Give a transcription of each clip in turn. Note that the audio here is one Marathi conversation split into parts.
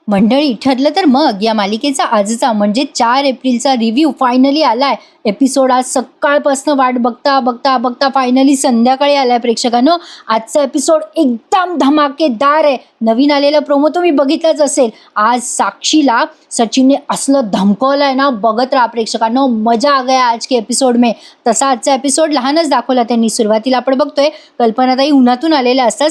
मंडळी, ठरलं तर मग या मालिकेचा आजचा म्हणजे 4 एप्रिलचा रिव्ह्यू फायनली आलाय. एपिसोड आज सकाळपासून वाट बघता बघता बघता फायनली संध्याकाळी आलाय प्रेक्षकांनो. आजचा एपिसोड एकदम धमाकेदार आहे. नवीन आलेला प्रोमो तुम्ही बघितलाच असेल. आज साक्षीला सचिनने असलं धमकवलंय ना, बघत राहा प्रेक्षकांनो, मजा आ गया आज के एपिसोड में. तसा आजचा एपिसोड लहानच दाखवला त्यांनी. सुरुवातीला आपण बघतोय कल्पनाताई उन्हातून आलेल्या असतात,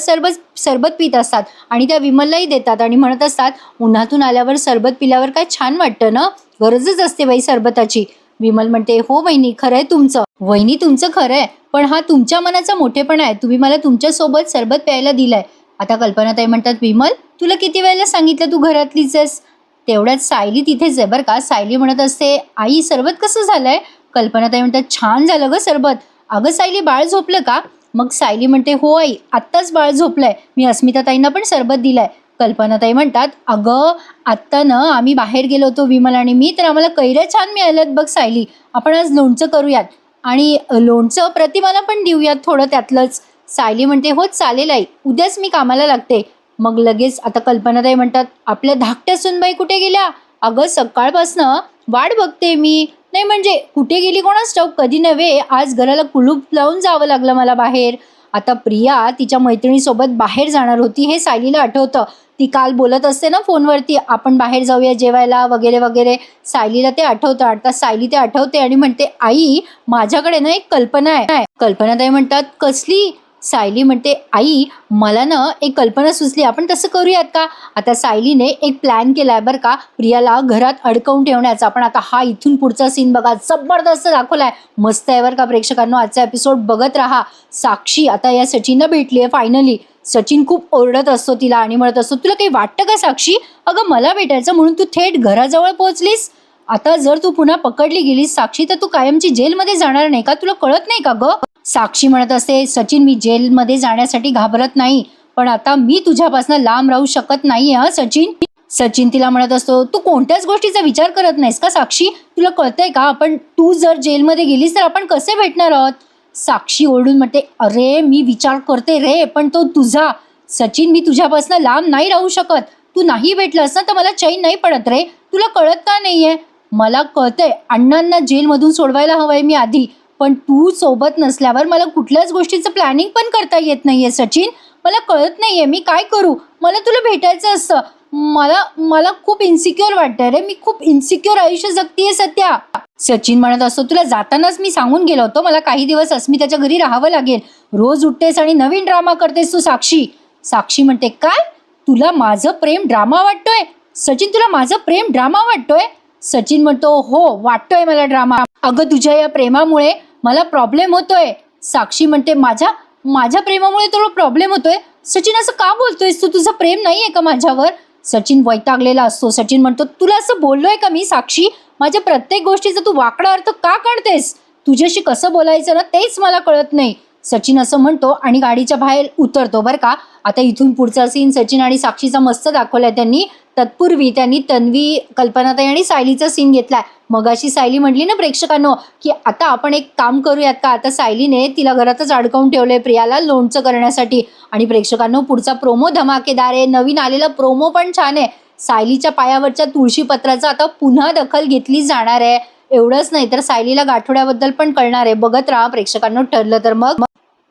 सरबत पीत असतात आणि त्या विमललाही देतात आणि म्हणत असतात, उन्हातून आल्यावर सरबत पिल्यावर काय छान वाटतं ना, गरजच असते बाई सरबताची. विमल म्हणते, हो वहिनी, खरंय तुमचं. वहिनी, तुमचं खरंय, पण हा तुमच्या मनाचा मोठेपणा आहे. तुम्ही मला तुमच्या सोबत सरबत प्यायला दिलाय. आता कल्पनाताई म्हणतात, विमल, तुला किती वेळेला सांगितलं तू घरातलीच आहेस. तेवढ्यात सायली तिथेच आहे बरं का. सायली म्हणत असते, आई सरबत कसं झालंय. कल्पनाताई म्हणतात, छान झालं ग सरबत. अगं सायली, बाळ झोपलं का. मग सायली म्हणते, हो आई, आत्ताच बाळ झोपलंय. मी अस्मिताताईंना पण सरबत दिलाय. कल्पनाताई म्हणतात, अगं आत्ता ना आम्ही बाहेर गेलो होतो विमल आणि मी, तर आम्हाला कैऱ्या छान मिळाल्यात बघ सायली. आपण आज लोणचं करूयात आणि लोणचं प्रतिमाला पण देऊयात थोडं त्यातलंच. सायली म्हणते, हो चालेल आई, उद्याच मी कामाला लागते. मग लगेच आता कल्पनाताई म्हणतात, आपल्या धाकट्या सुनबाई कुठे गेल्या. अगं सकाळपासनं वाट बघते मी. नाही म्हणजे कुठे गेली कोणास ठाऊक, कधी नव्हे आज घराला कुलूप लावून जावं लागलं मला बाहेर. आता प्रिया तिच्या मैत्रिणीसोबत बाहेर जाणार होती हे सायलीला आठवतं. ती काल बोलत असते ना फोनवरती, आपण बाहेर जाऊया जेवायला वगैरे वगैरे. सायलीला ते आठवतं. आता सायली ते आठवते आणि म्हणते, आई माझ्याकडे ना एक कल्पना आहे. कल्पनाताई म्हणतात, कसली. सायली म्हणते, आई मला ना एक कल्पना सुचली, आपण तसं करूयात का. आता सायलीने एक प्लॅन केलाय बरं का, प्रियाला घरात अडकवून ठेवण्याचा. पण आता हा इथून पुढचा सीन बघा, जबरदस्त दाखवलाय, मस्त आहे बरं का प्रेक्षकांनो. आजचा एपिसोड बघत राहा. साक्षी आता या सचिनला भेटली आहे फायनली. सचिन खूप ओरडत असतो तिला आणि म्हणत असतो, तुला काही वाटतं का साक्षी, अगं मला भेटायचं म्हणून तू थेट घराजवळ पोहोचलीस. आता जर तू पुन्हा पकडली गेलीस साक्षी, तर तू कायमची जेलमध्ये जाणार नाही का, तुला कळत नाही का ग. साक्षी म्हणत असते, सचिन मी जेलमध्ये जाण्यासाठी घाबरत नाही, पण आता मी तुझ्यापासून लांब राहू शकत नाही हा सचिन. सचिन तिला म्हणत असतो, तू कोणत्याच गोष्टीचा विचार करत नाहीस का साक्षी, तुला कळतंय का, आपण तू जर जेलमध्ये गेलीस तर आपण कसे भेटणार आहोत. साक्षी ओरडून म्हणते, अरे मी विचार करते रे, पण तो तुझा. सचिन मी तुझ्यापासून लांब नाही राहू शकत. तू नाही भेटलास ना तर मला चैन नाही पडत रे, तुला कळत का नाहीये. मला कळतंय अण्णांना जेलमधून सोडवायला हवंय मी आधी, पण तू सोबत नसल्यावर मला कुठल्याच गोष्टीचं प्लॅनिंग पण करता येत नाहीये सचिन. मला कळत नाहीये मी काय करू. मला तुला भेटायचं असतं. मला खूप इन्सिक्युअर वाटतंय रे, मी खूप इन्सिक्युअर आयुष्य जगतीये सध्या. सचिन म्हणत असतो, तुला जातानाच मी सांगून गेलो होतो मला काही दिवस अस्मिताच्या घरी राहावं लागेल. रोज उठतेस आणि नवीन ड्रामा करतेस तू साक्षी. साक्षी म्हणते, काय तुला माझं प्रेम ड्रामा वाटतोय. सचिन, तुला माझं प्रेम ड्रामा वाटतोय. सचिन म्हणतो, हो वाटतोय मला ड्रामा. अगं तुझ्या या प्रेमामुळे मला प्रॉब्लेम होतोय. साक्षी म्हणते, माझ्या प्रेमामुळे तुला प्रॉब्लेम होतोय. सचिन असं का बोलतोयस तू, तुझं प्रेम नाहीये का माझ्यावर. सचिन वैतागलेला असतो. सचिन म्हणतो, तुला असं बोललोय का मी साक्षी, माझ्या प्रत्येक गोष्टीचा तू वाकडा अर्थ का काढतेस. तुझ्याशी कसं बोलायचं ना तेच मला कळत नाही. सचिन असं म्हणतो आणि गाडीच्या बाहेर उतरतो बरं का. आता इथून पुढचा सीन सचिन आणि साक्षीचा मस्त दाखवलाय त्यांनी. तत्पूर्वी त्यांनी तन्वी, कल्पनाताई आणि सायलीचा सीन घेतलाय. मगाशी सायली म्हटली ना प्रेक्षकांनो, की आता आपण एक काम करूयात का. आता सायलीने तिला घरातच अडकवून ठेवलंय प्रियाला लोणचं करण्यासाठी. आणि प्रेक्षकांनो पुढचा प्रोमो धमाकेदार आहे. नवीन आलेला प्रोमो पण छान आहे. सायलीच्या पायावरच्या तुळशी पत्राचा आता पुन्हा दखल घेतली जाणार आहे. एवढंच नाही तर सायलीला गाठोड्याबद्दल पण कळणार आहे. बघत राहा प्रेक्षकांनो. ठरलं तर मग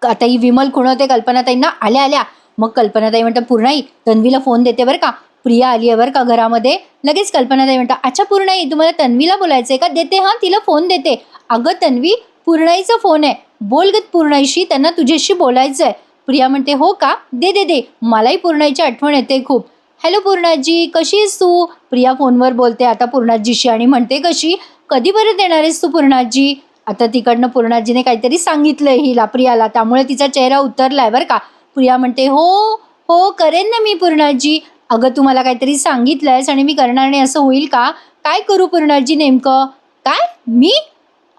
आता ही विमल खुणवते कल्पनाताईंना आल्या. मग कल्पनाताई म्हणतात, पूर्णाई तन्वीला फोन देते बरं का. प्रिया आली आहे बरं का घरामध्ये. लगेच कल्पनाताई म्हणतात, अच्छा पूर्णाई तुम्हाला तन्वीला बोलायचंय का. देते हा, तिला फोन देते. अगं तन्वी, पूर्णाईचा फोन आहे, बोल ग पूर्णाईशी, त्यांना तुझ्याशी बोलायचंय. प्रिया म्हणते, हो का, दे. मलाही पूर्णाईची आठवण येते खूप. हॅलो पूर्णाजी, कशी आहेस तू. प्रिया फोनवर बोलते आता पूर्णाजीशी आणि म्हणते, कशी, कधी बरं देणार आहेस तू पूर्णाजी. आता तिकडनं पूर्णाजीने काहीतरी सांगितलंय हिला प्रियाला, त्यामुळे तिचा चेहरा उतरलाय बरं का. प्रिया म्हणते, हो करेन ना मी पूर्णाजी. अगं तू मला काहीतरी सांगितलंयस आणि मी करणार नाही असं होईल का. काय करू पूर्णाजी नेमकं. काय मी,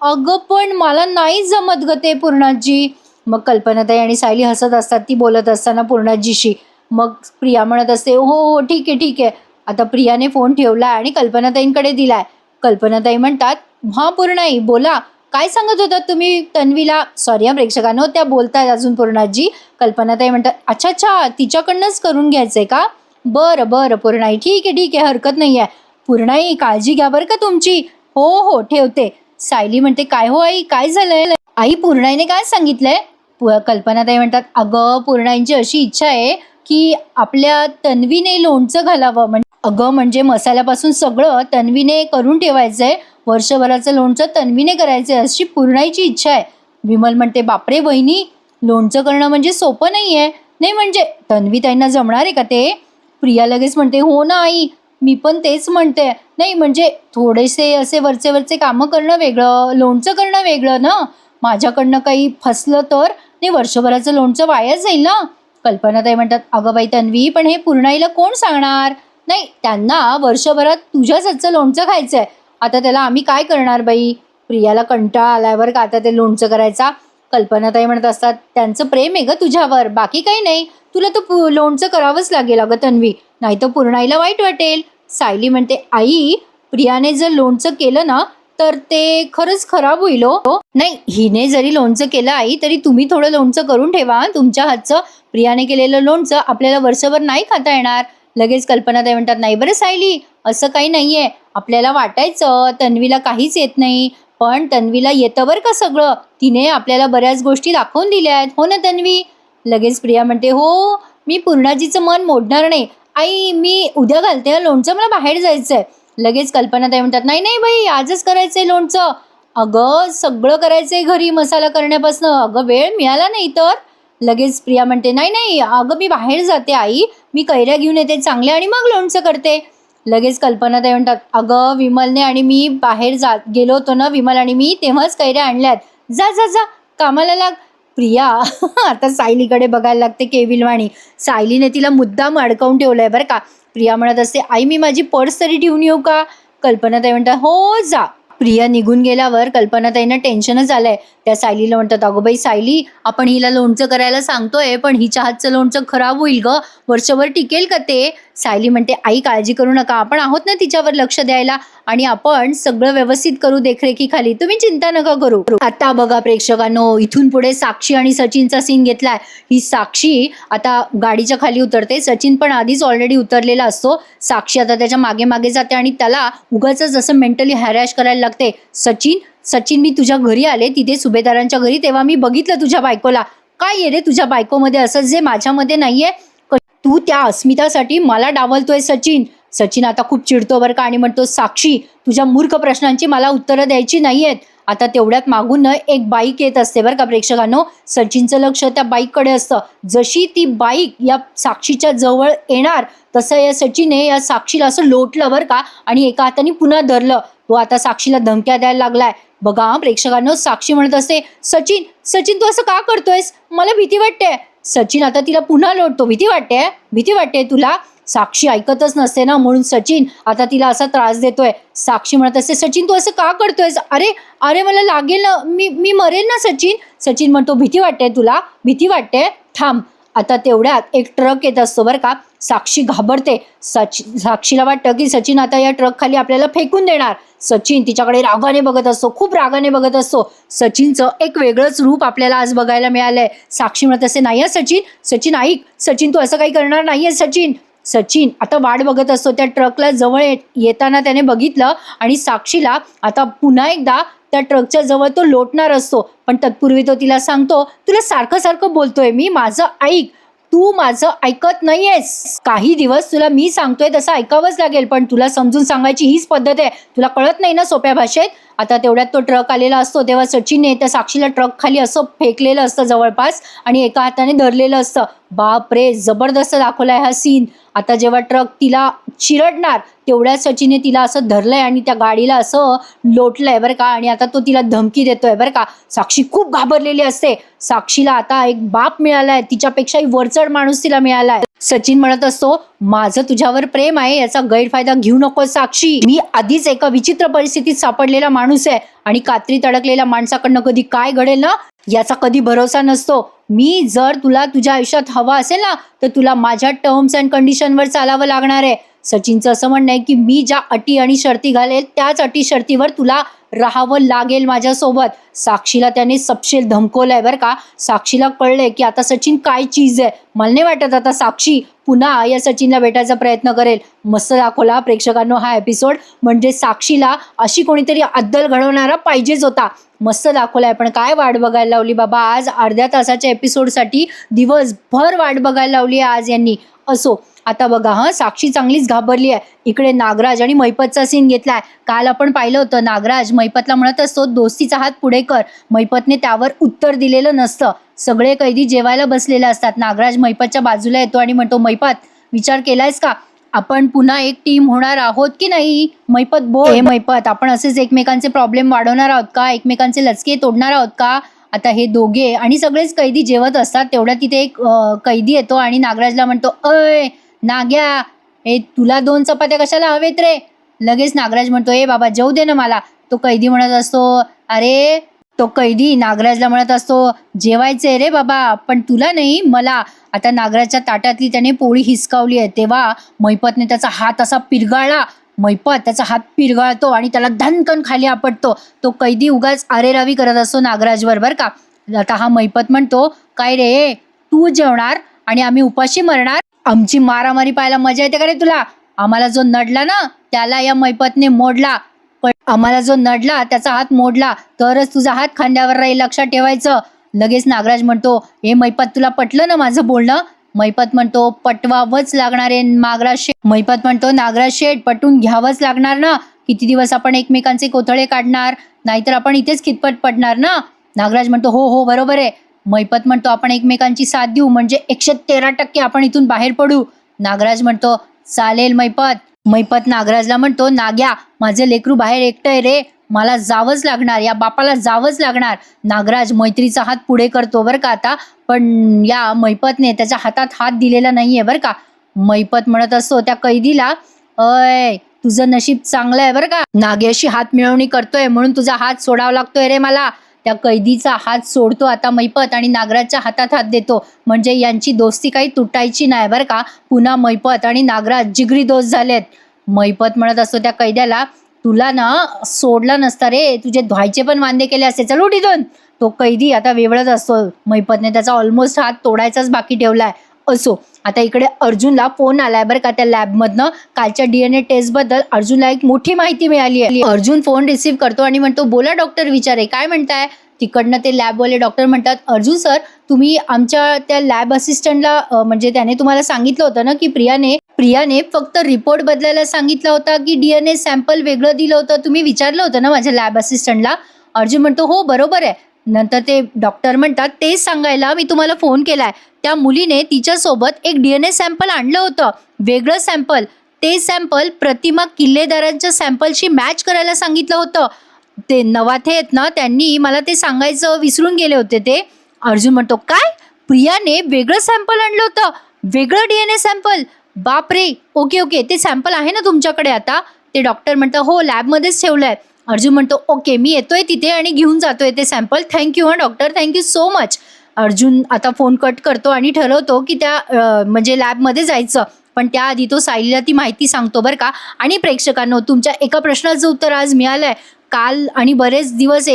अगं पण मला नाही जमत ग ते पूर्णाजी. मग कल्पनाताई आणि सायली हसत असतात ती बोलत असताना पूर्णाजीशी. मग प्रिया म्हणत असते, हो ठीक आहे. आता प्रियाने फोन ठेवला आणि कल्पनाताईंकडे दिलाय. कल्पनाताई म्हणतात, हा पूर्णाई बोला, काय सांगत होतात तुम्ही तन्वीला. सॉरी प्रेक्षकांनो, त्या बोलतायत अजून पूर्णाजी. कल्पनाताई म्हणतात, अच्छा तिच्याकडनंच करून घ्यायचंय का. बरं बरं पूर्णाई, ठीक आहे, हरकत नाही आहे. पूर्णाई, काळजी घ्या बरं का तुमची. हो हो, ठेवते. सायली म्हणते, काय हो आई, काय झालंय? आई, पूर्णाईने काय सांगितलंय? कल्पनाताई म्हणतात, अगं पूर्णाईंची अशी इच्छा आहे की आपल्या तन्वीने लोणचं घालावं. अगं म्हणजे मसाल्यापासून सगळं तन्वीने करून ठेवायचंय, वर्षभराचं लोणचं तन्वीने करायचंय, अशी पूर्णाईची इच्छा आहे. विमल म्हणते, बापरे वहिनी, लोणचं करणं म्हणजे सोपं नाहीये. नाही म्हणजे तन्वी ताईंना जमणार आहे का ते? प्रिया लगेच म्हणते, हो ना आई, मी पण तेच म्हणते. नाही म्हणजे थोडेसे असे वरचे वरचे कामं करणं वेगळं, लोणचं करणं वेगळं ना. माझ्याकडनं काही फसलं तर नाही, वर्षभराचं लोणचं वायाच जाईल ना. कल्पनाताई म्हणतात, अगं बाई तन्वी, पण हे पूर्णाईला कोण सांगणार? नाही, त्यांना वर्षभरात तुझ्याच हातचं लोणचं खायचंय. आता त्याला आम्ही काय करणार बाई? प्रियाला कंटाळा आल्यावर का आता ते लोणचं करायचा. कल्पनाताई म्हणत असतात, त्यांचं प्रेम आहे ग तुझ्यावर, बाकी काही नाही. तुला तर लोणचं करावंच लागेल अगं तन्वी, नाही तर पूर्णाईला वाईट वाटेल. सायली म्हणते, आई, प्रियाने जर लोणचं केलं ना तर ते खरंच खराब होईल हो. नाही, हिने जरी लोणचं केलं आई, तरी तुम्ही थोडं लोणचं करून ठेवा. तुमच्या हातचं प्रियाने केलेलं लोणचं आपल्याला वर्षभर नाही खाता येणार. लगेच कल्पनाताई म्हणतात, नाही बरं सायली, असं काही नाहीये. आपल्याला वाटायचं तन्वीला काहीच येत नाही, पण तन्वीला येतं बरं का सगळं. तिने आपल्याला बऱ्याच गोष्टी दाखवून दिल्या आहेत, हो ना तन्वी? लगेच प्रिया म्हणते, हो, मी पूर्णाजीचं मन मोडणार नाही. आई, मी उद्या घालते हं लोणचं, मला बाहेर जायचंय. लगेच कल्पनाताई म्हणतात, नाही नाही बाई, आजच करायचंय लोणचं. अगं सगळं करायचंय घरी, मसाला करण्यापासून. अगं वेळ मिळाला नाही तर. लगेच प्रिया म्हणते, नाही नाही अगं, मी बाहेर जाते आई, मी कैऱ्या घेऊन येते चांगल्या आणि मग लोणचं करते. लगेच कल्पनाताई म्हणतात, अगं विमलने आणि मी बाहेर गेलो होतो ना, विमल आणि मी, तेव्हाच कैऱ्या आणल्यात. जा जा जा, कामाला लाग. प्रिया आता सायलीकडे बघायला लागते केविलवाणी. सायलीने तिला मुद्दाम अडकवून ठेवलंय बरं का. प्रिया म्हणत असते, आई, मी माझी पर्स तरी ठेवून येऊ का? कल्पनाताई म्हणतात, हो जा. प्रिया निघून गेल्यावर कल्पनाताईंना टेन्शनच आलंय. त्या सायलीला म्हणतात, अगो बाई सायली, आपण हिला लोणचं करायला सांगतोय, पण हिच्या हातचं लोणचं खराब होईल ग, वर्षभर टिकेल का ते? सायली म्हणते, आई काळजी करू नका, आपण आहोत ना तिच्यावर लक्ष द्यायला, आणि आपण सगळं व्यवस्थित करू देखरेखीखाली, तुम्ही चिंता नका करू. आता बघा प्रेक्षकांनो, इथून पुढे साक्षी आणि सचिनचा सीन घेतलाय. ही साक्षी आता गाडीच्या खाली उतरते, सचिन पण आधीच ऑलरेडी उतरलेला असतो. साक्षी आता त्याच्या मागे मागे जाते आणि त्याला उगाचच असं मेंटली हॅरॅश करायला लागते. सचिन सचिन, मी तुझ्या घरी आले, तिथे सुभेदारांच्या घरी, तेव्हा मी बघितलं तुझ्या बायकोला. काय आहे रे तुझ्या बायकोमध्ये असं जे माझ्यामध्ये नाहीये? तू त्या अस्मितासाठी मला डावलतोय सचिन. सचिन आता खूप चिडतो बरं का, आणि म्हणतो, साक्षी, तुझ्या मूर्ख प्रश्नांची मला उत्तरं द्यायची नाहीयेत. आता तेवढ्यात मागून एक बाईक येत असते बरं का प्रेक्षकांनो. सचिनचं लक्ष त्या बाईककडे असतं. जशी ती बाईक या साक्षीच्या जवळ येणार तसं या सचिनने या साक्षीला असं लोटलं बरं का, आणि एका हाताने पुन्हा धरलं. तो आता साक्षीला धमक्या द्यायला लागलाय. बघा प्रेक्षकांनो, साक्षी म्हणत असते, सचिन सचिन, तू असं का करतोयस? मला भीती वाटते. सचिन आता तिला पुन्हा लोटतो, भीती वाटते तुला? साक्षी ऐकतच नसते ना, म्हणून सचिन आता तिला असा त्रास देतोय. साक्षी म्हणत असते, सचिन तू असं का करतोयस? अरे अरे, मला लागेल ना, मी मरेल ना सचिन. सचिन म्हणतो, भीती वाटते तुला? भीती वाटते? थांब. आता तेवढ्यात एक ट्रक येत असतो बरं का. साक्षी घाबरते. साक्षीला वाटतं की सचिन आता या ट्रक खाली आपल्याला फेकून देणार. सचिन तिच्याकडे रागाने बघत असतो, खूप रागाने बघत असतो. सचिनचं एक वेगळंच रूप आपल्याला आज बघायला मिळालंय. साक्षी म्हणत असते, नाही सचिन, सचिन ऐक, सचिन तू असं काही करणार नाहीये सचिन. सचिन आता वाट बघत असतो. त्या ट्रकला जवळ येताना त्याने बघितलं, आणि साक्षीला आता पुन्हा एकदा त्या ट्रकच्या जवळ तो लोटणार असतो. पण तत्पूर्वी तो तिला सांगतो, तुला सारखं सारखं बोलतोय मी, माझं ऐक, तू माझं ऐकत नाहीयेस. काही दिवस तुला मी सांगतोय तसं ऐकावंच लागेल, पण तुला समजून सांगायची हीच पद्धत आहे, तुला कळत नाही ना सोप्या भाषेत. आता तेवढ्यात तो ट्रक आलेला असतो, तेव्हा सचिनने त्या साक्षीला ट्रक खाली असं फेकलेलं असतं जवळपास, आणि एका हाताने धरलेलं असतं. बापरे, जबरदस्त दाखवलाय हा सीन. आता जेव्हा ट्रक तिला चिरडणार तेवढ्या सचिनने तिला असं धरलंय आणि त्या गाडीला असं लोटलंय बरं का, आणि आता तो तिला धमकी देतोय बरं का. साक्षी खूप घाबरलेली असते. साक्षीला आता एक बाप मिळालाय, तिच्यापेक्षाही वरचढ माणूस तिला मिळालाय. सचिन म्हणत असतो, माझं तुझ्यावर प्रेम आहे, याचा गैरफायदा घेऊ नको साक्षी. मी आधीच एका विचित्र परिस्थितीत सापडलेला माणूस आहे, आणि कात्रीत अडकलेल्या माणसाकडनं कधी काय घडेल ना याचा कधी भरोसा नसतो. मी जर तुला तुझ्या आयुष्यात हवा असेल ना, तर तुला माझ्या टर्म्स अँड कंडिशनवर चालावं लागणार आहे. सचिनचं असं म्हणणं आहे की मी ज्या अटी आणि शर्ती घालेल त्याच अटी शर्तीवर तुला राहावं लागेल माझ्यासोबत. साक्षीला त्याने सपशेल धमकवलंय बरं का. साक्षीला कळलंय की आता सचिन काय चीज आहे. मला नाही वाटत आता साक्षी पुन्हा या सचिनला भेटायचा प्रयत्न करेल. मस्त दाखवला प्रेक्षकांनो हा एपिसोड. म्हणजे साक्षीला अशी कोणीतरी अद्दल घडवणारा पाहिजेच होता. मस्त दाखवलाय. पण काय वाट बघायला लावली बाबा आज अर्ध्या तासाच्या एपिसोडसाठी दिवसभर वाट बघायला लावली आज यांनी. असो आता बघा साक्षी चांगलीच घाबरली आहे. इकडे नागराज आणि मैपतचा सीन घेतलाय. काल आपण पाहिलं होतं नागराज मैपतला म्हणत असतो दोस्तीचा हात पुढे कर. मैपतने त्यावर उत्तर दिलेलं नसतं. सगळे कैदी जेवायला बसलेले असतात. नागराज मैपतच्या बाजूला येतो आणि म्हणतो मैपत विचार केलायस का आपण पुन्हा एक टीम होणार आहोत की नाही. मैपत बोल. हे मैपत आपण असेच एकमेकांचे प्रॉब्लेम वाढवणार आहोत का. एकमेकांचे लचके तोडणार आहोत का. आता हे दोघे आणि सगळेच कैदी जेवत असतात. तेवढ्या तिथे एक कैदी येतो आणि नागराजला म्हणतो अय नाग्या हे तुला 2 चपात्या कशाला हवेत रे. लगेच नागराज म्हणतो ए बाबा जेवू दे ना मला. तो कैदी म्हणत असतो अरे तो कैदी नागराजला म्हणत असतो जेवायचे रे बाबा पण तुला नाही मला. आता नागराजच्या ताटातली त्याने पोळी हिसकावली आहे तेव्हा मैपतने त्याचा हात असा पिरगाळला. मैपत त्याचा हात पिरगाळतो आणि त्याला धनकन खाली आपटतो. तो कैदी उगाच आरेरावी करत असतो नागराजवर बरं का. आता हा मैपत म्हणतो काय रे तू जेवणार आणि आम्ही उपाशी मरणार. आमची मारामारी पाहायला मजा येते का रे तुला. आम्हाला जो नडला ना त्याला या मैपतने मोडला. पण आम्हाला जो नडला त्याचा हात मोडला तरच तुझा हात खांद्यावर राहील लक्षात ठेवायचं. लगेच नागराज म्हणतो हे मैपत तुला पटलं ना माझं बोलणं. मैपत म्हणतो पटवावंच लागणार आहे नागराज शेठ. मैपत म्हणतो नागराज शेठ पटून घ्यावंच लागणार ना. किती दिवस आपण एकमेकांचे कोथळे काढणार नाहीतर आपण इथेच खितपट पडणार ना. नागराज म्हणतो हो हो बरोबर आहे. मैपत म्हणतो आपण एकमेकांची साथ देऊ म्हणजे 113% आपण इथून बाहेर पडू. नागराज म्हणतो चालेल मैपत. मैपत नागराजला म्हणतो नाग्या माझे लेकरू बाहेर एकटं आहे रे मला जावंच लागणार या बापाला जावंच लागणार. नागराज मैत्रीचा हात पुढे करतो बरं का आता. पण या मैपतने त्याच्या हातात हात दिलेला नाहीये बरं का. मैपत म्हणत असतो त्या कैदीला अय तुझं नशीब चांगलं आहे बरं का. नाग्याशी हात मिळवणी करतोय म्हणून तुझा हात सोडावा लागतोय रे मला. त्या कैदीचा हात सोडतो आता मैपत आणि नागराजच्या हातात हात देतो. म्हणजे यांची दोस्ती काही तुटायची नाही बरं का. पुन्हा मैपत आणि नागराज जिगरी दोस्त झालेत. मैपत म्हणत असतो त्या कैद्याला तुला ना सोडला नसता रे तुझे धुवायचे पण वांदे केले असते चल उठ इथून. तो कैदी आता वेवळत असतो. मैपतने त्याचा ऑलमोस्ट हात तोडायचाच बाकी ठेवलाय. असो आता इकडे अर्जुनला फोन आलाय बरं का त्या लॅबमधनं. कालच्या DNA टेस्टबद्दल अर्जुनला एक मोठी माहिती मिळाली आहे. अर्जुन फोन रिसीव्ह करतो आणि म्हणतो बोला डॉक्टर विचारे काय म्हणताय. तिकडनं ते लॅबवाले डॉक्टर म्हणतात अर्जुन सर तुम्ही आमच्या त्या लॅब असिस्टंटला म्हणजे त्याने तुम्हाला सांगितलं होतं ना की प्रियाने फक्त रिपोर्ट बदलायला सांगितला होता की DNA सॅम्पल वेगळं दिलं होतं. तुम्ही विचारलं होतं ना माझ्या लॅब असिस्टंटला. अर्जुन म्हणतो हो बरोबर आहे. नंतर ते डॉक्टर म्हणतात तेच सांगायला मी तुम्हाला फोन केलाय. त्या मुलीने तिच्यासोबत एक DNA सॅम्पल आणलं होतं वेगळं सॅम्पल. ते सॅम्पल प्रतिमा किल्लेदारांच्या सॅम्पलशी मॅच करायला सांगितलं होतं. ते नवाथे आहेत ना त्यांनी मला ते सांगायचं विसरून गेले होते ते. अर्जुन म्हणतो काय प्रियाने वेगळं सॅम्पल आणलं होतं वेगळं DNA सॅम्पल. बापरे ओके ओके ते सॅम्पल आहे ना तुमच्याकडे आता. ते डॉक्टर म्हणतात हो लॅबमध्येच ठेवलंय. अर्जुन म्हणतो ओके मी येतोय तिथे आणि घेऊन जातोय ते सॅम्पल. थँक्यू हां doctor thank you so much. Arjun आता फोन कट करतो आणि ठरवतो की त्या म्हणजे लॅबमध्ये जायचं. पण त्याआधी तो सायलीला ती माहिती सांगतो बरं का. आणि प्रेक्षकांनो तुमच्या एका प्रश्नाचं उत्तर आज मिळालंय. काल आणि बरेच दिवस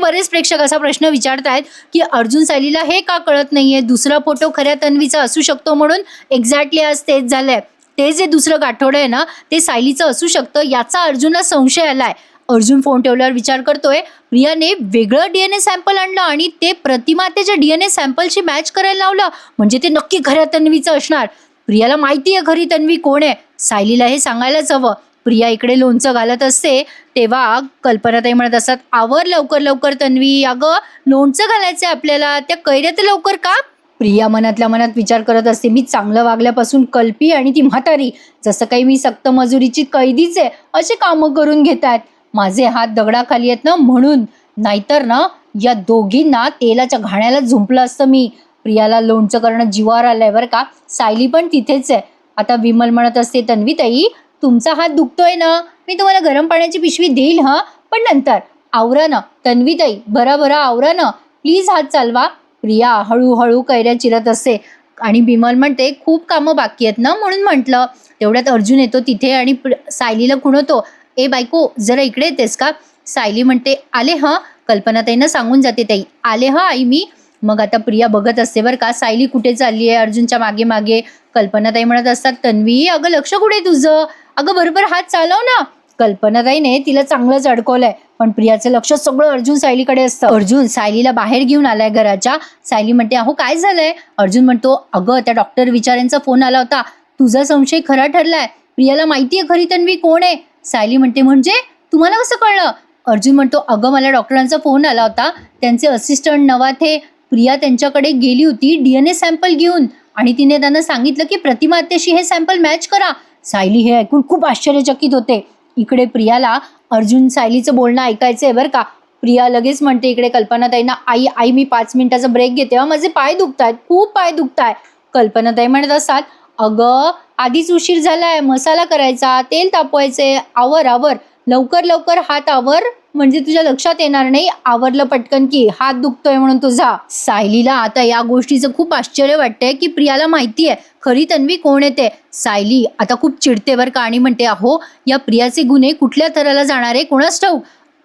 बरेच प्रेक्षक असा प्रश्न विचारतायत की अर्जुन सायलीला हे का कळत नाहीये दुसरा फोटो खऱ्या तन्वीचा असू शकतो म्हणून. एक्झॅक्टली आज तेच झालंय. ते जे दुसरं गाठोडं आहे ना ते सायलीचं असू शकतं याचा अर्जुनला संशय आलाय. अर्जुन फोन ठेवल्यावर विचार करतोय प्रियाने वेगळं DNA सॅम्पल आणलं आणि ते प्रतिमातेच्या DNA सॅम्पलशी मॅच करायला लावलं म्हणजे ते नक्की खऱ्या तन्वीचं असणार. प्रियाला माहिती आहे खरी तन्वी कोण आहे. सायलीला हे सांगायलाच हवं. प्रिया इकडे लोणचं घालत असते तेव्हा कल्पनाताई म्हणत असतात आवर लवकर लवकर तन्वी अगं लोणचं घालायचंय आपल्याला त्या कैऱ्या तर लवकर का. प्रिया मनातल्या मनात विचार करत असते मी चांगलं वागल्यापासून कल्पी आणि ती म्हातारी जसं काही मी सक्त मजुरीची कैदीच आहे असे कामं करून घेत आहेत. माझे हात दगडाखाली आहेत ना म्हणून नाहीतर ना या दोघींना तेलाच्या घाण्याला झुंपलं असतं मी. प्रियाला लोणचं करणं जीवावर आलंय बरं का. सायली पण तिथेच आहे. आता विमल म्हणत असते तन्वीताई तुमचा हात दुखतोय ना मी तुम्हाला गरम पाण्याची पिशवी देईल हां पण नंतर आवरा ना. तन्वीताई भरा आवरा ना प्लीज हात चालवा. प्रिया हळूहळू कैऱ्या चिरत असते. आणि बिमल म्हणते खूप कामं बाकी आहेत ना म्हणून म्हटलं. तेवढ्यात अर्जुन येतो तिथे आणि सायलीला खुणवतो, ए बायको जरा इकडे येतेस का? सायली म्हणते आले हं. कल्पनाताईंना सांगून जाते ताई, आले हं आई मी. मग आता प्रिया बघत असते बरं का सायली कुठे चालली आहे अर्जुनच्या मागे मागे. कल्पनाताई म्हणत असतात, तन्वी अगं लक्ष कुठे तुझं, अगं बरोबर हात चालव ना. कल्पनाताईने तिला चांगलंच अडकवलंय, पण प्रियाचं लक्ष सगळं अर्जुन सायलीकडे असतं. अर्जुन सायलीला बाहेर घेऊन आलाय घराच्या. सायली म्हणते अहो काय झालंय? अर्जुन म्हणतो अगं त्या डॉक्टर विचारांचा फोन आला होता, तुझा संशय खरा ठरलाय, प्रियाला माहितीये खरी तन्वी कोण आहे. सायली म्हणते म्हणजे तुम्हाला कसं कळलं? अर्जुन म्हणतो अगं मला डॉक्टरांचा फोन आला होता, त्यांचे असिस्टंट नवाथे प्रिया त्यांच्याकडे गेली होती DNA सॅम्पल घेऊन आणि तिने त्यांना सांगितलं की प्रतिमा आत्याशी हे सॅम्पल मॅच करा. सायली हे ऐकून खूप आश्चर्यचकित होते. इकडे प्रियाला अर्जुन सायलीचं बोलणं ऐकायचंय बरं का. प्रिया लगेच म्हणते इकडे कल्पनाताईंना, आई आई मी 5 मिनिटाचा ब्रेक घेते, माझे पाय दुखतायत, खूप पाय दुखताय. कल्पनाताई म्हणत असतात अगं आधीच उशीर झालाय, मसाला करायचा, तेल तापवायचे, आवर आवर लवकर लवकर हात आवर म्हणजे तुझ्या लक्षात येणार नाही, आवरलं पटकन की हात दुखतोय म्हणून तुझा. सायलीला आता या गोष्टीचं खूप आश्चर्य वाटतंय की प्रियाला माहिती आहे खरी तन्वी कोण येते. सायली आता खूप चिडते बरं का आणि म्हणते अहो या प्रियाचे गुन्हे कुठल्या थराला जाणार आहे कोणास ठाऊक.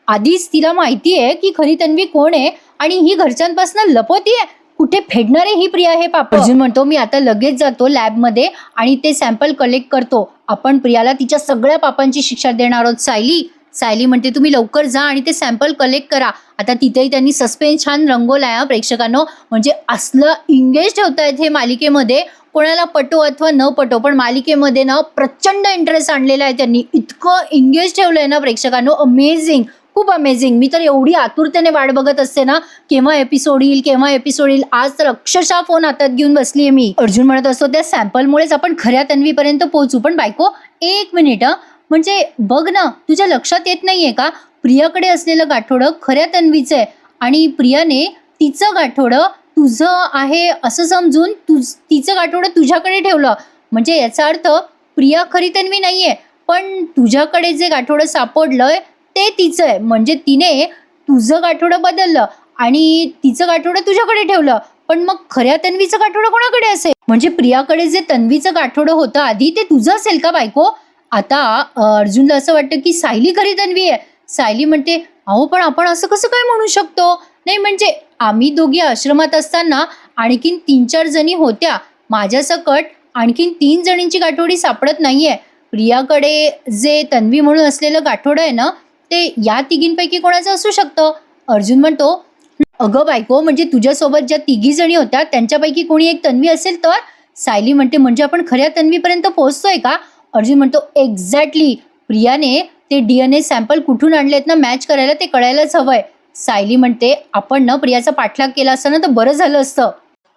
आधीच तिला माहिती आहे की खरी तन्वी कोण आहे आणि ही घरच्यांपासून लपवतीये, कुठे फेडणार आहे ही प्रिया हे पाप. अर्जुन म्हणतो मी आता लगेच जातो लॅबमध्ये आणि ते सॅम्पल कलेक्ट करतो, आपण प्रियाला तिच्या सगळ्या पापांची शिक्षा देणार आहोत. सायली म्हणते तुम्ही लवकर जा आणि ते सॅम्पल कलेक्ट करा. आता तिथेही त्यांनी सस्पेन्स छान रंगवलाय प्रेक्षकांनो, म्हणजे असलं इंगेज ठेवतायत हे मालिकेमध्ये, कोणाला पटो अथवा न पटो पण मालिकेमध्ये ना प्रचंड इंटरेस्ट आणलेला आहे त्यांनी, इतकं इंगेज ठेवलंय ना प्रेक्षकांनो, अमेझिंग, खूप अमेझिंग. मी तर एवढी आतुरतेने वाट बघत असते ना केव्हा एपिसोड येईल. आज तर अक्षरशः फोन हातात घेऊन बसलीये मी. अर्जुन म्हणत असतो त्या सॅम्पलमुळेच आपण खऱ्या तन्वीपर्यंत पोहोचू. पण बायको एक मिनिट म्हणजे बघ ना तुझ्या लक्षात येत नाहीये का, प्रियाकडे असलेलं गाठोडं खऱ्या तन्वीचं आहे आणि प्रियाने तिचं गाठोडं तुझं आहे असं समजून तिचं गाठोडं तुझ्याकडे ठेवलं. म्हणजे याचा अर्थ प्रिया खरी तन्वी नाहीये, पण तुझ्याकडे जे गाठोडं सापडलंय ते तिचं आहे. म्हणजे तिने तुझं गाठोडं बदललं आणि तिचं गाठोडं तुझ्याकडे ठेवलं, पण मग खऱ्या तन्वीचं गाठोडं कोणाकडे असेल? म्हणजे प्रियाकडे जे तन्वीचं गाठोडं होतं आधी ते तुझं असेल का बायको? आता अर्जुनला असं वाटतं की सायली खरी तन्वी आहे. सायली म्हणते अहो पण आपण असं कसं काय म्हणू शकतो? नाही म्हणजे आम्ही दोघी आश्रमात असताना आणखीन 3-4 जणी होत्या, माझ्या सकट आणखीन 3 जणींची गाठोडी सापडत नाहीये. प्रियाकडे जे तन्वी म्हणून असलेलं गाठोडं आहे ना ते या तिघींपैकी कोणाचं असू शकतं. अर्जुन म्हणतो अगं बायको म्हणजे तुझ्यासोबत ज्या 3 जणी होत्या त्यांच्यापैकी कोणी एक तन्वी असेल तर. सायली म्हणते म्हणजे आपण खऱ्या तन्वीपर्यंत पोहोचतोय का? अर्जुन म्हणतो एक्झॅक्टली, प्रियाने ते DNA सॅम्पल कुठून आणलेत ना मॅच करायला ते कळायलाच हवंय. सायली म्हणते आपण ना प्रियाचा पाठलाग केला असता ना तर बरं झालं असतं.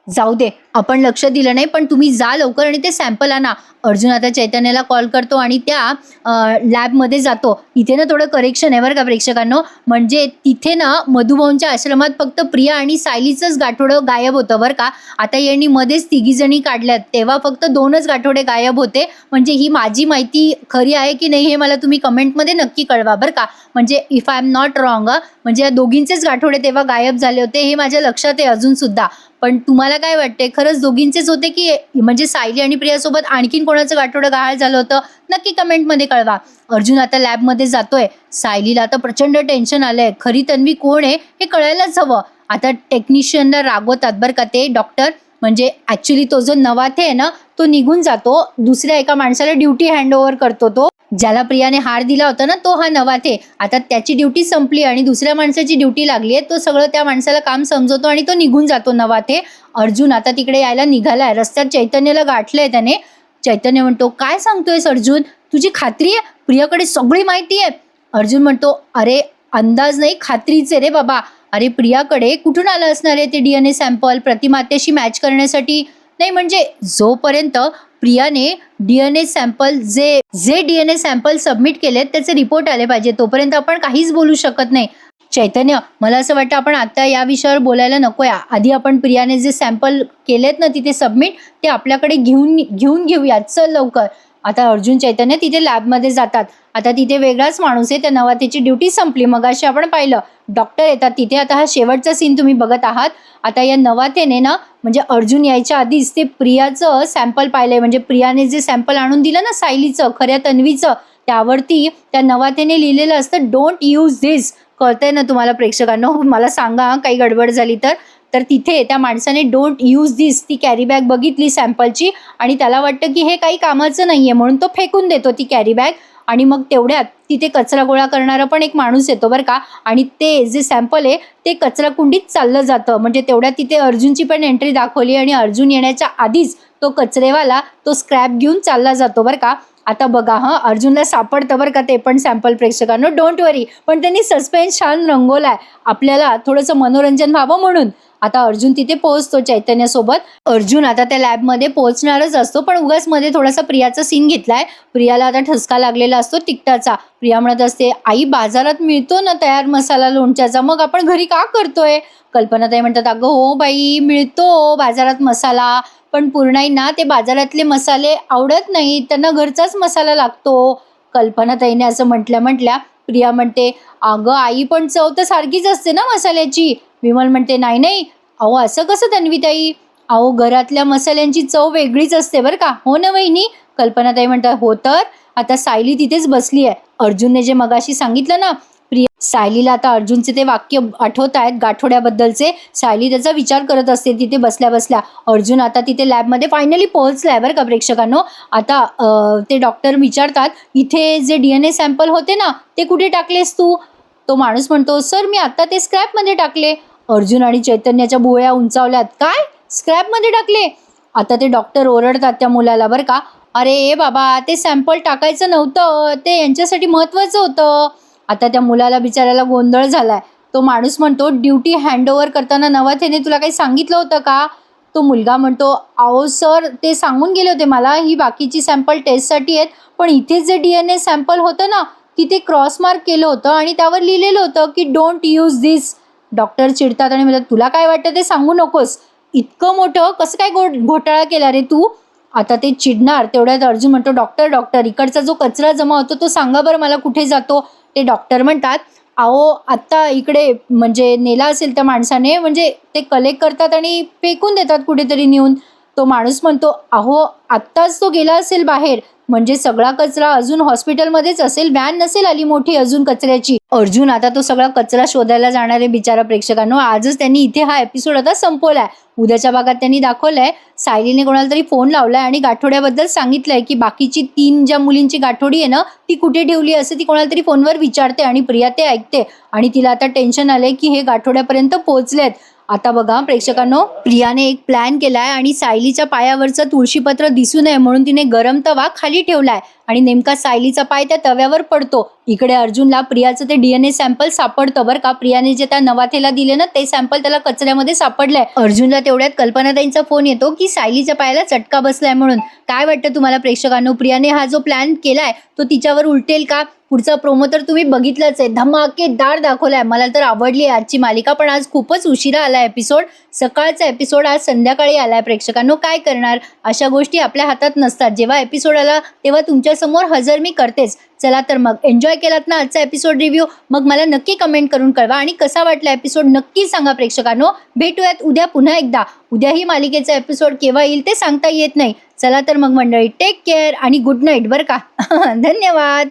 जाऊ दे आपण लक्ष दिलं नाही, पण तुम्ही जा लवकर आणि ते सॅम्पल आणा. अर्जुन आता चैतन्याला कॉल करतो आणि त्या लॅबमध्ये जातो. इथे ना थोडं करेक्शन आहे बरं का प्रेक्षकांनो, म्हणजे तिथे ना मधुभाऊंच्या आश्रमात फक्त प्रिया आणि सायलीचंच गाठोडं गायब होतं बरं का. आता यांनी मध्येच 3 जणी काढल्यात तेव्हा फक्त 2च गाठोडे गायब होते. म्हणजे ही माझी माहिती खरी आहे की नाही हे मला तुम्ही कमेंटमध्ये नक्की कळवा बरं का. म्हणजे if I am not wrong, म्हणजे या दोघींचेच गाठोडे तेव्हा गायब झाले होते हे माझ्या लक्षात आहे अजून सुद्धा. पण तुम्हाला काय वाटते खरंच दोघींचेच होते की म्हणजे सायली आणि प्रियासोबत आणखीन कोणाचं गाठोडं गहाळ झालं होतं? नक्की कमेंटमध्ये कळवा. अर्जुन आता लॅबमध्ये जातोय. सायलीला आता प्रचंड टेन्शन आलंय, खरी तन्वी कोण आहे हे कळायलाच हवं. आता टेक्निशियनला रागवतात बरं का ते डॉक्टर, म्हणजे ऍक्च्युली तो जो नवाथे आहे ना तो निघून जातो, दुसऱ्या एका माणसाला ड्युटी हँडओव्हर करतो. तो ज्याला प्रियाने हार दिला होता ना तो हा नवाथे, आता त्याची ड्युटी संपली आणि दुसऱ्या माणसाची ड्युटी लागली आहे. तो सगळं त्या माणसाला काम समजवतो आणि तो निघून जातो नवाथे. अर्जुन आता तिकडे यायला निघालाय, रस्त्यात चैतन्याला गाठलंय त्याने. चैतन्य म्हणतो काय सांगतोयस अर्जुन, तुझी खात्री आहे प्रियाकडे सगळी माहिती आहे? अर्जुन म्हणतो अरे अंदाज नाही खात्रीचे रे बाबा. अरे प्रियाकडे कुठून आलं असणार आहे ते DNA सॅम्पल प्रतिमा आत्याशी मॅच करण्यासाठी? नाही म्हणजे जोपर्यंत प्रियाने DNA सॅम्पल जे DNA सॅम्पल सबमिट केलेत त्याचे रिपोर्ट आले पाहिजे तोपर्यंत आपण काहीच बोलू शकत नाही. चैतन्य मला असं वाटतं आपण आता या विषयावर बोलायला नकोया, आधी आपण प्रियाने जे सॅम्पल केलेत ना तिथे सबमिट ते आपल्याकडे घेऊन घेऊयात, चल लवकर. आता अर्जुन चैतन्य तिथे लॅबमध्ये जातात. आता तिथे वेगळाच माणूस आहे, त्या नवाथेची ड्युटी संपली, मगाशी आपण पाहिलं डॉक्टर येतात तिथे. आता हा शेवटचा सीन तुम्ही बघत आहात. आता या नवाथेने ना म्हणजे अर्जुन यायच्या आधीच ते प्रियाचं सॅम्पल पाहिलंय, म्हणजे प्रियाने जे सॅम्पल आणून दिलं ना सायलीचं, खऱ्या तन्वीचं, त्यावरती त्या नवाथेने लिहिलेलं असतं डोंट यूज धिस. कळतंय ना तुम्हाला प्रेक्षकांनो? मला सांगा काही गडबड झाली तर. तर तिथे त्या माणसाने डोंट यूज धिस ती कॅरी बॅग बघितली सॅम्पलची आणि त्याला वाटतं की हे काही कामाचं नाहीये म्हणून तो फेकून देतो ती कॅरी बॅग. आणि मग तेवढ्यात तिथे कचरा गोळा करणारा पण एक माणूस येतो बरं का, आणि ते जे सॅम्पल आहे ते कचरा कुंडीत चाललं जातं. म्हणजे तेवढ्यात तिथे अर्जुनची पण एंट्री दाखवली आणि अर्जुन येण्याच्या आधीच तो कचरेवाला तो स्क्रॅप घेऊन चालला जातो बरं का. आता बघा अर्जुनला सापडतं बरं का ते पण सॅम्पल प्रेक्षकांनो, डोंट वरी. पण त्यांनी सस्पेन्स छान रंगवलाय आपल्याला थोडंसं मनोरंजन व्हावं म्हणून. आता अर्जुन तिथे पोहोचतो चैतन्यासोबत. अर्जुन आता त्या लॅबमध्ये पोहोचणारच असतो, पण उगाच मध्ये थोडासा प्रियाचा सीन घेतलाय. प्रियाला आता ठसका लागलेला असतो तिखटाचा. प्रिया म्हणत असते, आई बाजारात मिळतो ना तयार मसाला लोणच्याचा, मग आपण घरी का करतोय? कल्पनाताई म्हणतात, अगं हो बाई मिळतो बाजारात मसाला, पण पूर्णाईंना ते बाजारातले मसाले आवडत नाहीत, त्यांना घरचाच मसाला लागतो. कल्पनाताईने असं म्हटल्या प्रिया म्हणते, अगं आई पण चव तर सारखीच असते ना मसाल्याची. विमल म्हणते, नाही नाही अहो असं कसं तन्वीताई, अहो घरातल्या मसाल्यांची चव वेगळीच असते बरं का, हो ना वहिनी? कल्पनाताई म्हणतात, हो तर. आता सायली तिथेच बसली आहे. अर्जुनने जे मगाशी सांगितलं ना सायलीला आता अर्जुनचे ते वाक्य आठवत आहेत गाठोड्याबद्दलचे. सायली त्याचा विचार करत असते तिथे बसल्या बसल्या. अर्जुन आता तिथे लॅबमध्ये फायनली पोहोचलाय बरं का प्रेक्षकांनो. आता ते डॉक्टर विचारतात, इथे जे DNA सॅम्पल होते ना ते कुठे टाकलेस तू? तो माणूस म्हणतो, सर मी आता ते स्क्रॅपमध्ये टाकले. अर्जुन आणि चैतन्याच्या भुवया उंचावल्यात. काय स्क्रॅपमध्ये टाकले? आता ते डॉक्टर ओरडतात त्या मुलाला बरं का, अरे बाबा ते सॅम्पल टाकायचं नव्हतं, ते यांच्यासाठी महत्त्वाचं होतं. आता त्या मुलाला बिचारायला गोंधळ झालाय. तो माणूस म्हणतो, ड्युटी हँडओव्हर करताना नवाथेने तुला काही सांगितलं होतं का? तो मुलगा म्हणतो, अहो सर ते सांगून गेले होते मला ही बाकीची सॅम्पल टेस्टसाठी आहेत, पण इथे जे DNA सॅम्पल होतं ना तिथे क्रॉस मार्क केलं होतं आणि त्यावर लिहिलेलं होतं की डोंट यूज धिस. डॉक्टर चिडतात आणि म्हणतात, तुला काय वाटतं ते सांगू नकोस. इतकं मोठं कसं काय घोटाळा केला रे तू? आता ते चिडणार. तेवढ्यात अर्जुन म्हणतो, डॉक्टर इकडचा जो कचरा जमा होतो तो सांगा बरं मला कुठे जातो? ते डॉक्टर म्हणतात, अहो आत्ता इकडे म्हणजे नेला असेल त्या माणसाने, म्हणजे ते कलेक्ट करतात आणि फेकून देतात कुठेतरी नेऊन. तो माणूस म्हणतो, अहो आत्ताच तो गेला असेल बाहेर, म्हणजे सगळा कचरा अजून हॉस्पिटलमध्येच असेल, व्हॅन नसेल आली मोठी अजून कचऱ्याची. अर्जुन आता तो सगळा कचरा शोधायला जाणारे बिचारा प्रेक्षकांनो. आजच त्यांनी इथे हा एपिसोड आता संपवलाय. उद्याच्या भागात त्यांनी दाखवलंय सायलीने कोणाला तरी फोन लावलाय आणि गाठोड्याबद्दल सांगितलंय की बाकीची 3 ज्या मुलींची गाठोडी आहे ना ती कुठे ठेवली असं ती कोणाला तरी फोनवर विचारते आणि प्रिया ते ऐकते आणि तिला आता टेन्शन आलंय की हे गाठोड्यापर्यंत पोहोचलेत. आता बघा प्रेक्षकांनो, प्रियाने एक प्लॅन केलाय आणि सायलीच्या पायावरचं तुळशीपत्र दिसू नये म्हणून तिने गरम तवा खाली ठेवलाय आणि नेमका सायलीचा पाय त्या तव्यावर पडतो. इकडे अर्जुनला प्रियाचं ते DNA सॅम्पल सापडतं बरं का. प्रियाने जे त्या नवाथेला दिले ना ते सॅम्पल त्याला कचऱ्यामध्ये सापडलंय. अर्जुनला तेवढ्यात कल्पनाताईंचा फोन येतो की सायलीच्या पायाला चटका बसलाय म्हणून. काय वाटतं तुम्हाला प्रेक्षकांनो, प्रियाने हा जो प्लॅन केलाय तो तिच्यावर उलटेल का? पुढचा प्रोमो तर तुम्ही बघितलंच आहे, धमाकेदार दाखवलाय. मला तर आवडली आहे आजची मालिका, पण आज खूपच उशिरा आला एपिसोड. सकाळचा एपिसोड आज संध्याकाळी आलाय प्रेक्षकांनो. काय करणार, अशा गोष्टी आपल्या हातात नसतात. जेव्हा एपिसोड आला तेव्हा तुमच्यासमोर हजर मी करतेच. चला तर मग एन्जॉय केलात ना आजचा एपिसोड रिव्ह्यू? मग मला नक्की कमेंट करून कळवा आणि कसा वाटला एपिसोड नक्की सांगा प्रेक्षकांनो. भेटूयात उद्या पुन्हा एकदा. उद्याही मालिकेचा एपिसोड केव्हा येईल ते सांगता येत नाही. चला तर मग मंडळी, टेक केअर आणि गुड नाईट बरं का. धन्यवाद.